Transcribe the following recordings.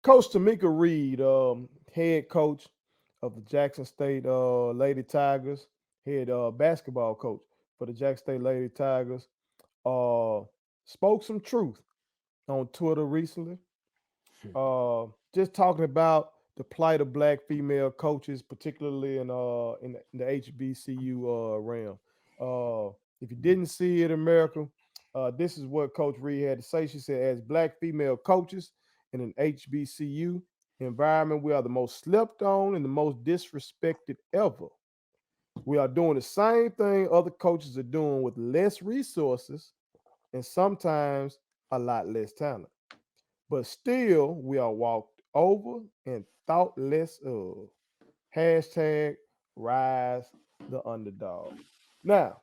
Coach Tamika Reed, head coach of the Jackson State Lady Tigers, head basketball coach for the Jackson State Lady Tigers, uh, spoke some truth on Twitter recently. Just talking about the plight of black female coaches, particularly in the HBCU realm. If you didn't see it, America, this is what Coach Reed had to say. She said, "As black female coaches in an HBCU environment, we are the most slept on and the most disrespected ever. We are doing the same thing other coaches are doing with less resources and sometimes a lot less talent. But still, we are walked over and thought less of. Hashtag rise the underdog." Now,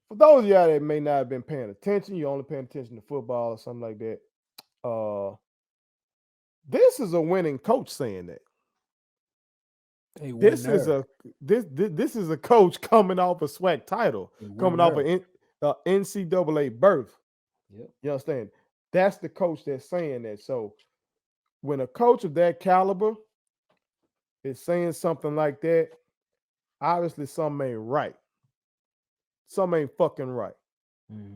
for those of y'all that may not have been paying attention, you only paying attention to football or something like that. Uh, this is a winning coach saying that. A This is winner. a this is a coach coming off a SWAC title, A coming off winner. an NCAA berth. Yep. You understand? That's the coach that's saying that. So when a coach of that caliber is saying something like that, obviously something ain't right. Something ain't fucking right. Mm-hmm.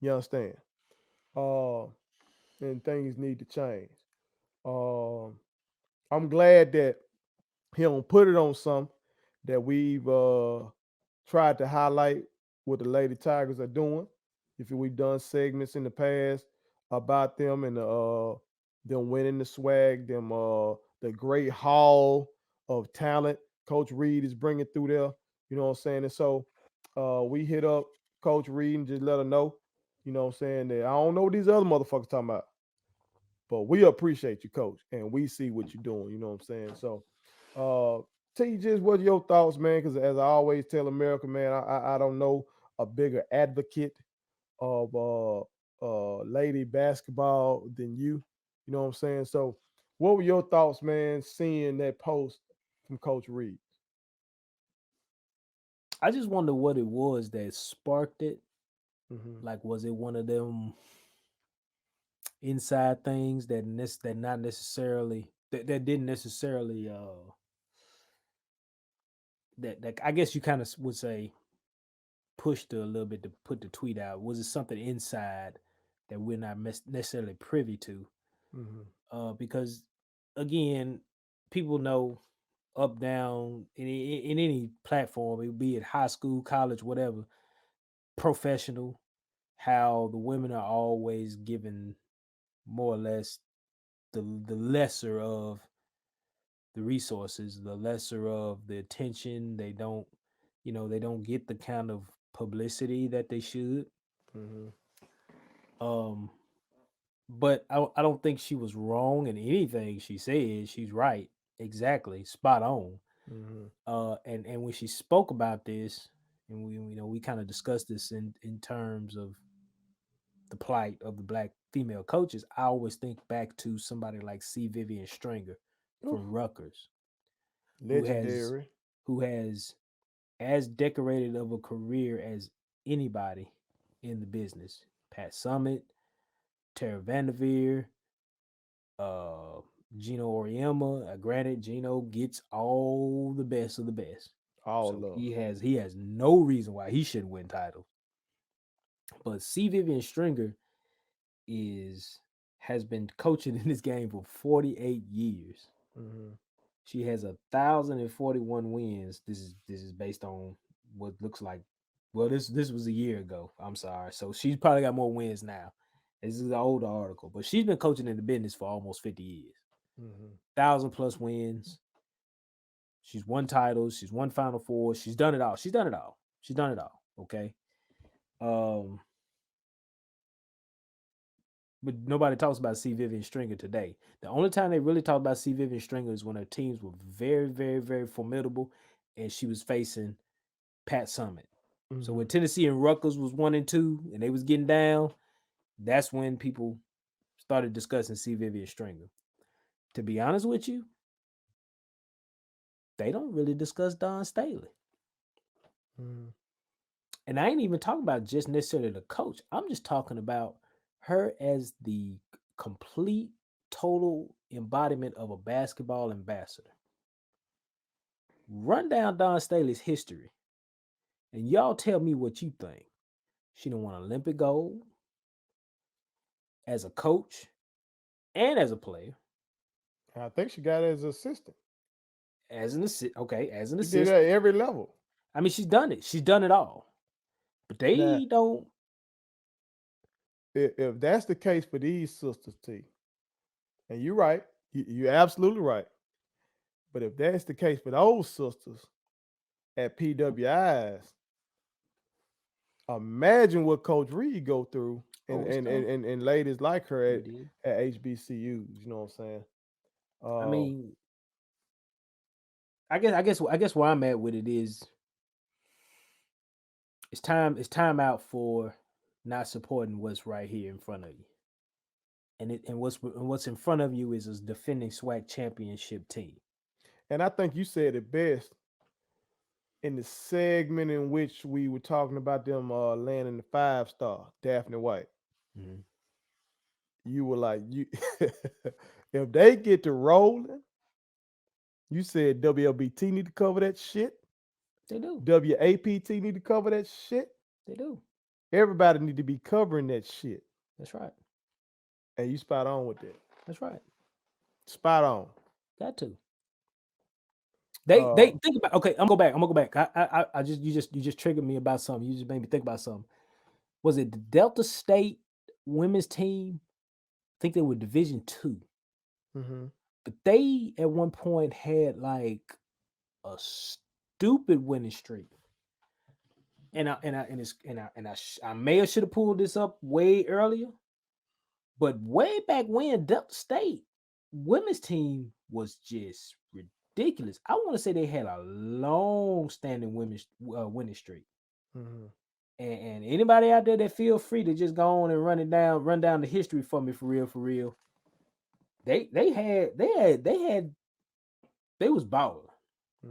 You understand? Uh, and things need to change. Um, I'm glad that he don't put it on some that we've tried to highlight what the Lady Tigers are doing. If we've done segments in the past about them and them winning the swag, them the great haul of talent Coach Reed is bringing through there. You know what I'm saying? And so we hit up Coach Reed and just let her know. You know what I'm saying? That I don't know what these other motherfuckers talking about, but we appreciate you, Coach, and we see what you're doing. You know what I'm saying? So, uh, T, just what your thoughts, man? Because as I always tell America, man, I don't know a bigger advocate of lady basketball than you. You know what I'm saying? So, what were your thoughts, man, seeing that post from Coach Reed? I just wonder what it was that sparked it. Hmm. Like, was it one of them inside things that not necessarily that didn't necessarily that I guess you kind of would say pushed her a little bit to put the tweet out? Was it something inside that we're not necessarily privy to? Hmm. Because again, people know up down in any platform, it be it high school, college, whatever, professional, how the women are always given more or less the lesser of the resources, the lesser of the attention. They don't, they don't get the kind of publicity that they should. Hmm. Um, but I don't think she was wrong in anything she said. She's right, exactly, spot on. Hmm. And when she spoke about this, and we kind of discussed this in terms of the plight of the black female coaches, I always think back to somebody like C. Vivian Stringer from Rutgers, who has Legendary. who has as decorated of a career as anybody in the business. Pat Summit, Tara Vanderveer, uh, Gino Oriema. Granted, Gino gets all the best of the best, All so love. he has no reason why he shouldn't win titles. But C. Vivian Stringer is has been coaching in this game for 48 years. Hmm. She has 1,041 wins. This is based on what looks like. Well, this was a year ago. I'm sorry. So she's probably got more wins now. This is an older article, but she's been coaching in the business for almost 50 years. Hmm. 1,000 plus wins. She's won titles. She's won Final Four. She's done it all. She's done it all. She's done it all. Okay. Um, but nobody talks about C. Vivian Stringer today. The only time they really talk about C. Vivian Stringer is when her teams were very, very, very formidable, and she was facing Pat Summit. So Hmm. when Tennessee and Rutgers was 1-2, and they was getting down, that's when people started discussing C. Vivian Stringer. To be honest with you, they don't really discuss Don Staley. Hmm. And I ain't even talking about just necessarily the coach. I'm just talking about her as the complete total embodiment of a basketball ambassador. Run down Don Staley's history, and y'all tell me what you think. She done won Olympic gold as a coach and as a player, I think she got it as an assistant. as an assist. Okay, as an She did that assistant. at every level. I mean, she's done it. She's done it all. But Now, they don't. if that's the case for these sisters, T, and you're right, you're absolutely right. But if that's the case for those sisters at PWIs, imagine what Coach Reed go through Oh, it's tough. and ladies like her It is. at HBCUs. You know what I'm saying? I Uh, mean, I guess where I'm at with it is it's time out for not supporting what's right here in front of you. And what's in front of you is a defending SWAC championship team. and I think you said it best in the segment in which we were talking about them landing the 5-star, Daphne White. Mhm. You were like, you if they get to rolling, you said WLBT need to cover that shit. They do. WAPT need to cover that shit. They do. Everybody need to be covering that shit. That's right. And you spot on with that. That's right. Spot on. Got to. They think about. Okay, I'm gonna go back. I just you just triggered me about something. You just made me think about something. Was it the Delta State women's team? I think they were Division 2, hmm but they at one point had like a stupid winning streak. And I may have should have pulled this up way earlier, but way back when Delta State women's team was just ridiculous. I want to say they had a long standing women's winning streak. hmm And anybody out there that feel free to just go on and run down the history for me for real, for real. They was baller,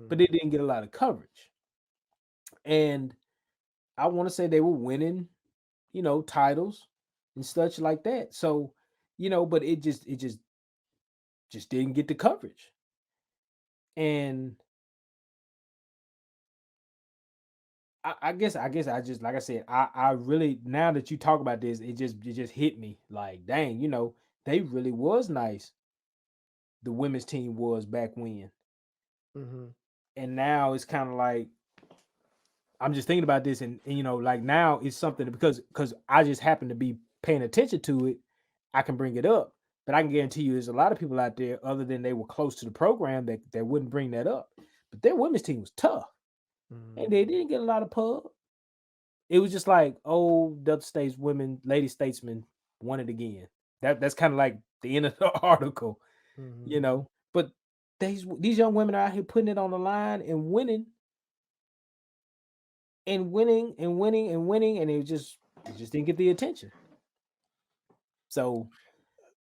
but they didn't get a lot of coverage. And I want to say they were winning, titles and such like that. So, but it just didn't get the coverage. And I guess I just like I said, I really now that you talk about this, it just hit me like, dang, they really was nice. The women's team was back when. hmm And now it's kind of like I'm just thinking about this and like now it's something because I just happen to be paying attention to it, I can bring it up. But I can guarantee you there's a lot of people out there other than they were close to the program that wouldn't bring that up. But their women's team was tough. And they didn't get a lot of pub. It was just like, oh, Delta State's women, lady statesmen won it again. That's kind of like the end of the article, you hmm know. But these young women are out here putting it on the line and winning and winning and winning and winning, and it just didn't get the attention. So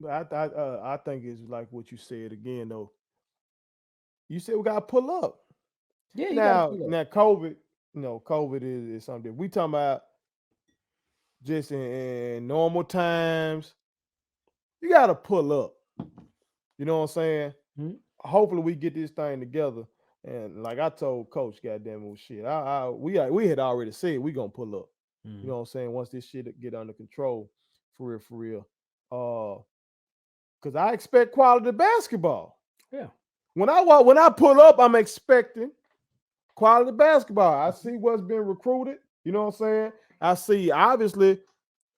I think it's like what you said again though. You said we gotta pull up. yeah, you got to Now pull up. now COVID, COVID is something we talking about just in normal times. You gotta pull up. You know what I'm saying? Mhm. Hopefully we get this thing together. And like I told Coach, goddamn it, shit. We had already said we gonna pull up. You know Mhm. what I'm saying? Once this shit get under control, for real, for real. Cause I expect quality basketball. Yeah. When I pull up, I'm expecting quality basketball. I see what's been recruited. You know what I'm saying? I see obviously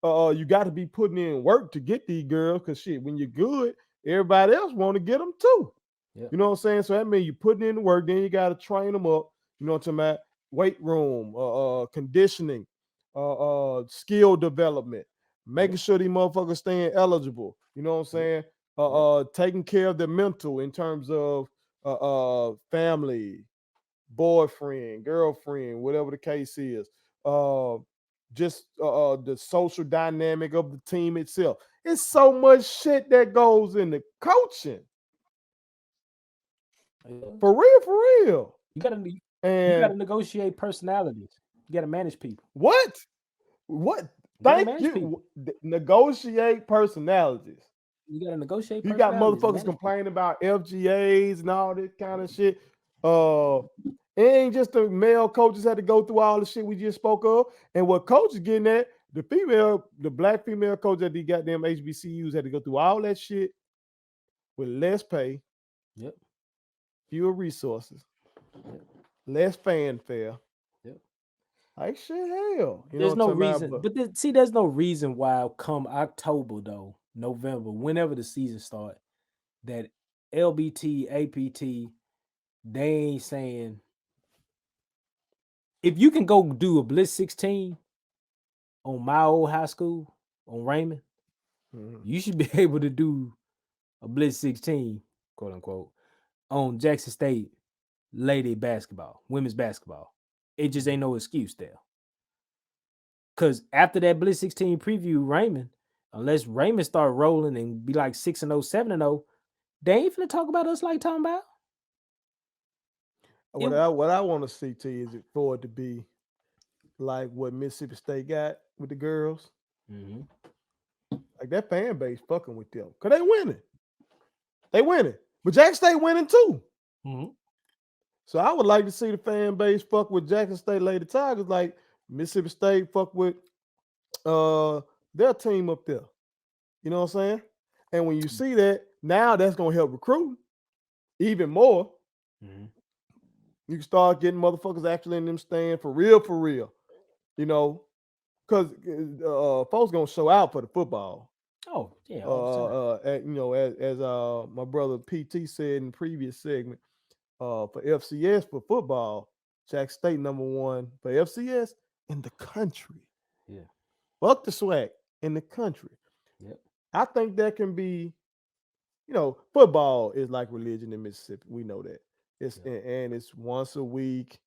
you got to be putting in work to get these girls because shit, when you're good, everybody else want to get them too. Yeah. You know what I'm saying? So that means you putting in the work, then you got to train them up. You know what I'm talking about? Weight room, conditioning, skill development, Yeah. making sure these motherfuckers staying eligible. You know what I'm Yeah. saying? Yeah. Taking care of their mental in terms of family, boyfriend, girlfriend, whatever the case is. Uh, just the social dynamic of the team itself. It's so much shit that goes into coaching. Yeah. For real, for real. You gotta And negotiate personalities. You gotta manage people. what? What? You gotta Thank manage people. you. Negotiate personalities. You gotta negotiate You got personalities, motherfuckers manage people. complaining about FGAs and all this kind of shit. Uh, it ain't just the male coaches had to go through all the shit we just spoke of. And what coach is getting at, the black female coach at the goddamn HBCUs had to go through all that shit with less pay, Yep. fewer resources, Yep. less fanfare. Yep. Like shit, hell. You know There's what no I'm talking about? reason, but see, there's no reason why come October though, November, whenever the season start, that LBT, APT, they ain't saying if you can go do a Blitz 16 on my old high school on Raymond, Mhm. you should be able to do a Blitz 16, quote unquote, on Jackson State lady basketball, women's basketball. It just ain't no excuse there. Cause after that Blitz 16 preview, Raymond, unless Raymond start rolling and be like 6-0, 7-0, they ain't finna talk about us like talking about it. What I want to see to you is it for it to be like what Mississippi State got with the girls. Mhm. Like that fan base fucking with them. Cause they winning. They winning. But Jackson State winning too. Mhm. So I would like to see the fan base fuck with Jackson State Lady Tigers like Mississippi State fuck with uh their team up there. You know what I'm saying? And when you see that, now that's gonna help recruit even more. Mhm. You can start getting motherfuckers actually in them stand for real, for real. You know, because folks gonna show out for the football. Oh yeah, all the time. As my brother PT said in the previous segment, for FCS for football, Jack State #1 for FCS in the country. Yeah. Fuck the swag in the country. Yep. I think that can be, football is like religion in Mississippi. We know that. It's Yep. and it's once a week.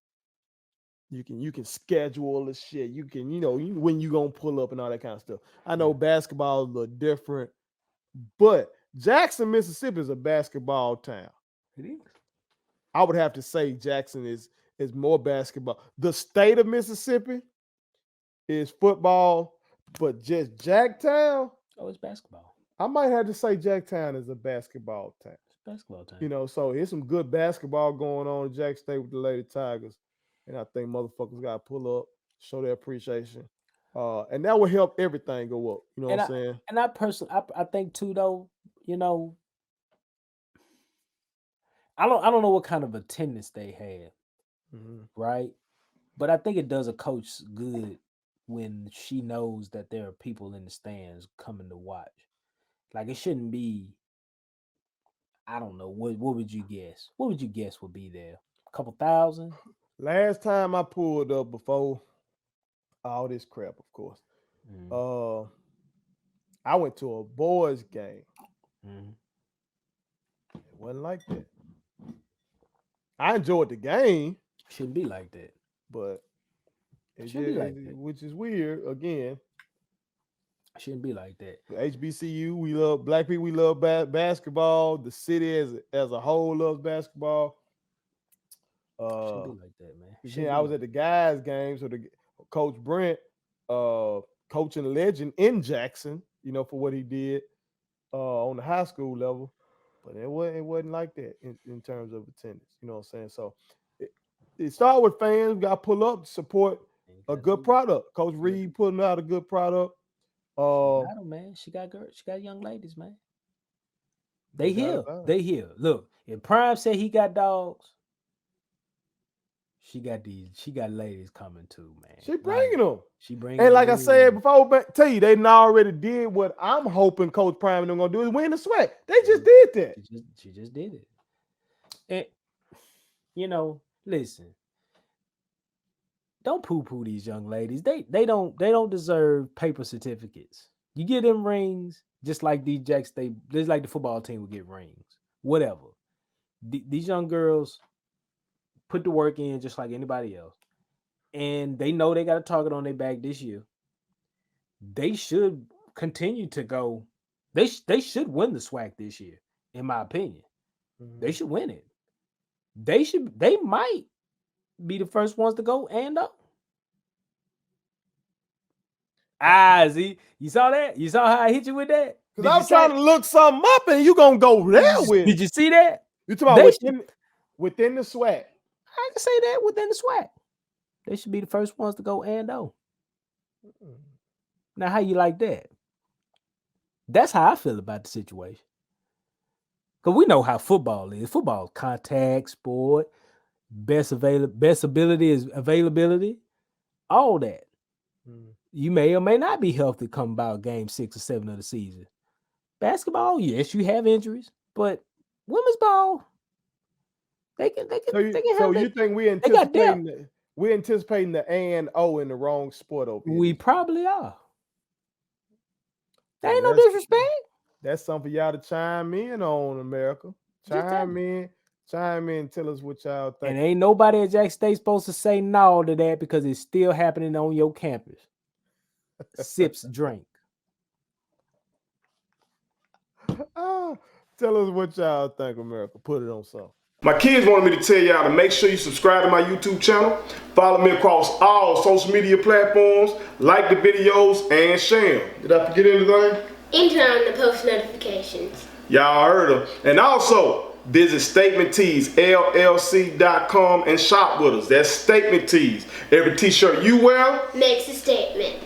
You can schedule the shit. You can, when you gonna pull up and all that kind of stuff. I know Yeah. basketball is a little different, but Jackson, Mississippi is a basketball town. It is. I would have to say Jackson is more basketball. The state of Mississippi is football, but just Jacktown, Oh, it's basketball. I might have to say Jacktown is a basketball town. It's basketball time. So here's some good basketball going on in Jack State with the Lady Tigers. And I think motherfuckers got to pull up, show their appreciation. And that will help everything go up. You know And what I I'm saying? and I personally I think too though, you know, I don't know what kind of attendance they had, Mhm. right? But I think it does a coach good when she knows that there are people in the stands coming to watch. Like it shouldn't be, I don't know, what would you guess? What would you guess would be there? A couple thousand? Last time I pulled up before all this crap, of course, Mm, uh, I went to a boys' game. mm. It wasn't like that. I enjoyed the game, Shouldn't be like that. but Shouldn't be like that. which is weird. Again, Shouldn't be like that. HBCU, we love black people. We love basketball. The city as a whole loves basketball. Shouldn't Uh, be like that, man. then Shouldn't I be was like at the guys' game, so the coach Brent, coaching a legend in Jackson, for what he did on the high school level, but it wasn't like that in terms of attendance. You know what I'm saying? So it, it started with fans. We got to pull up to support that. You a gotta good do. product. Coach You gotta Reed do. putting out a good product. She Uh, got them, man. She got girls. She got young ladies, man. no They doubt here. about it. They here. Look, if Prime said he got dogs, she got these. She got ladies coming too, man. She Like bringing them. she bringing And them like I said in. before, but tell you, they done already did what I'm hoping Coach Prime and them gonna do is win the sweat. They just Mhm. did that. She just did it. And listen, don't poo poo these young ladies. They don't deserve paper certificates. You get them rings just like these Jacks. Just like the football team would get rings. Whatever. These young girls put the work in just like anybody else, and they know they got a target on their back this year. They should continue to go. They should win the SWAC this year, in my opinion. They Mhm. should win it. They might be the first ones to go and up. I, See, you saw that? You saw how I hit you with that? Because I was trying to look something up and you going to go there with it. Did you see that? You talking about within the SWAC. I can say that within the SWAC. They should be the first ones to go and oh. Now, how you like that? That's how I feel about the situation. Because we know how football is. Football is contact, sport, best ability is availability, all that. You may or may not be healthy come about game 6 or 7 of the season. Basketball, yes, you have injuries, but women's ball, they can So you think we anticipating the A and O in the wrong sport over here? We probably are. There ain't no disrespect. That's something for y'all to chime in on, America. Chime in, tell us what y'all think. And ain't nobody at Jackson State supposed to say no to that because it's still happening on your campus. Sips drink. Tell us what y'all think, America. Put it on something. My kids wanted me to tell y'all to make sure you subscribe to my YouTube channel, follow me across all social media platforms, like the videos, and share them. Did I forget anything? And turn on the post notifications. Y'all heard them. And also, visit Statement Tees, LLC.com and shop with us. That's Statement Tees. Every t-shirt you wear makes a statement.